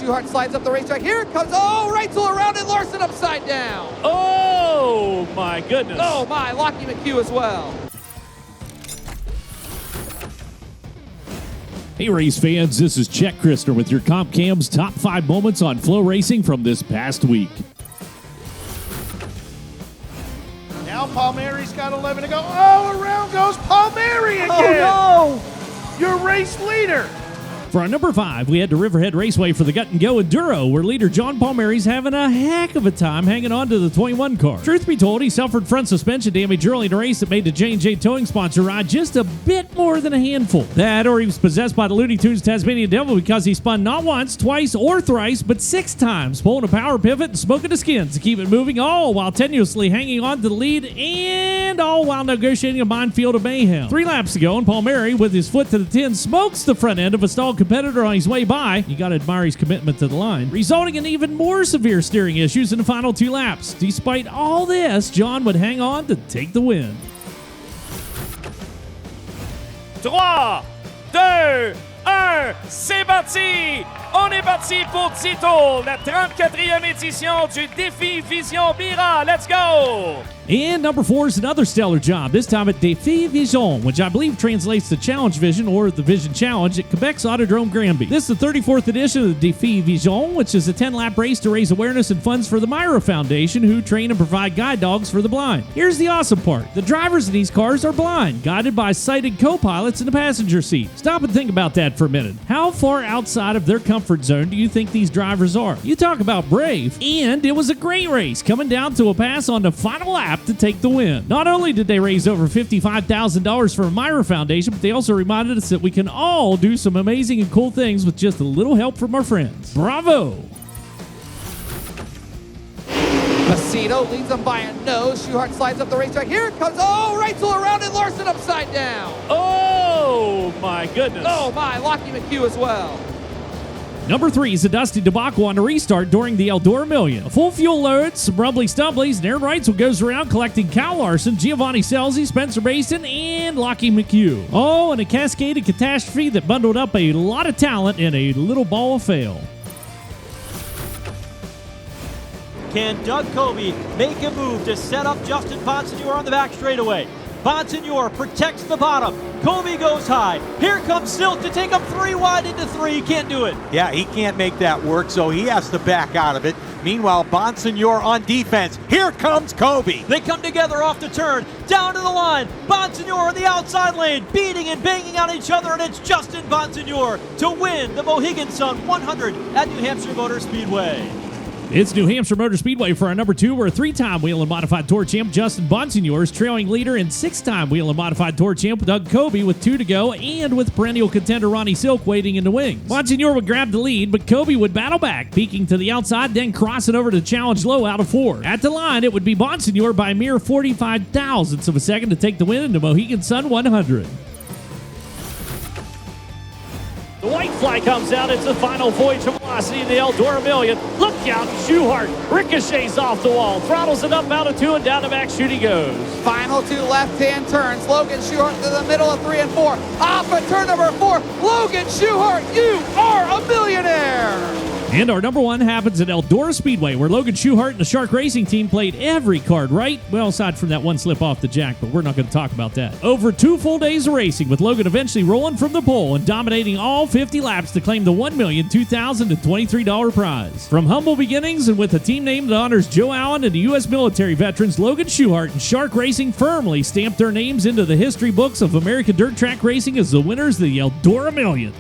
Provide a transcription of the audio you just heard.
Schuchart slides up the racetrack. Here it comes. Oh, right to around and Larson upside down. Oh, my goodness. Oh, my. Lockie McHugh as well. Hey race fans, this is Chet Christner with your CompCam's top 5 moments on FloRacing from this past week. Now Palmieri's got 11 to go. Oh, around goes Palmieri again. Oh, no. Your race leader. For our number 5, we head to Riverhead Raceway for the Gut and Go Enduro, where leader John Palmieri's having a heck of a time hanging on to the 21 car. Truth be told, he suffered front suspension damage early in a race that made the J&J towing sponsor ride just a bit more than a handful. That, or he was possessed by the Looney Tunes Tasmanian Devil because he spun not once, twice, or thrice, but 6 times, pulling a power pivot and smoking the skins to keep it moving, all while tenuously hanging on to the lead, and all while negotiating a minefield of mayhem. 3 laps to go, and Palmieri, with his foot to the tin, smokes the front end of a stalled competitor on his way by. You gotta admire his commitment to the line, resulting in even more severe steering issues in the final 2 laps. Despite all this, John would hang on to take the win. 3, 2, 1, c'est parti! On est parti pour Tito, la 34e édition du Défi-Vision Bira. Let's go! And number 4 is another stellar job, this time at Défi-Vision, which I believe translates to Challenge Vision or the Vision Challenge at Quebec's Autodrome Granby. This is the 34th edition of the Défi-Vision, which is a 10-lap race to raise awareness and funds for the Myra Foundation, who train and provide guide dogs for the blind. Here's the awesome part. The drivers in these cars are blind, guided by sighted co-pilots in the passenger seat. Stop and think about that for a minute. How far outside of their comfort zone do you think these drivers are? You talk about brave. And it was a great race, coming down to a pass on the final lap to take the win. Not only did they raise over $55,000 for the Myra Foundation, but they also reminded us that we can all do some amazing and cool things with just a little help from our friends. Bravo! Macedo leads them by a nose. Schuchart slides up the racetrack. Here it comes. Oh, right to around and Larson upside down. Oh, my goodness. Oh, my. Lockie McHugh as well. Number 3 is a dusty debacle on the restart during the Eldora Million. A full fuel load, some rumbly stumblies, and Aaron Reitzel goes around collecting Kyle Larson, Giovanni Scelzi, Spencer Basin, and Lockie McHugh. Oh, and a cascaded catastrophe that bundled up a lot of talent in a little ball of fail. Can Doug Coby make a move to set up Justin Bonsignore on the back straightaway? Bonsignore protects the bottom. Coby goes high. Here comes Silk to take him 3 wide into 3. Can't do it. Yeah, he can't make that work, so he has to back out of it. Meanwhile, Bonsignore on defense. Here comes Coby. They come together off the turn, down to the line. Bonsignore in the outside lane, beating and banging on each other, and it's Justin Bonsignore to win the Mohegan Sun 100 at New Hampshire Motor Speedway. It's New Hampshire Motor Speedway for our number 2, where 3-time Whelen Modified Tour champ Justin Bonsignore is trailing leader, and 6-time Whelen Modified Tour champ Doug Coby with 2 to go, and with perennial contender Ronnie Silk waiting in the wings. Bonsignore would grab the lead, but Coby would battle back, peeking to the outside, then crossing over to challenge low out of 4. At the line, it would be Bonsignore by a mere 45 thousandths of a second to take the win in the Mohegan Sun 100. The white flag comes out. It's the final voyage of velocity in the Eldora Million. Look out, Schuchart ricochets off the wall, throttles it up out of 2, and down the back chute he goes. Final 2 left-hand turns. Logan Schuchart to the middle of 3 and 4. Off at turn number 4. Logan Schuchart, you are a millionaire. And our number 1 happens at Eldora Speedway, where Logan Schuchart and the Shark Racing team played every card right. Well, aside from that one slip off the jack, but we're not going to talk about that. Over 2 full days of racing, with Logan eventually rolling from the pole and dominating all 50 laps to claim the $1,002,023 prize. From humble beginnings and with a team name that honors Joe Allen and the U.S. military veterans, Logan Schuchart and Shark Racing firmly stamped their names into the history books of American dirt track racing as the winners of the Eldora Million.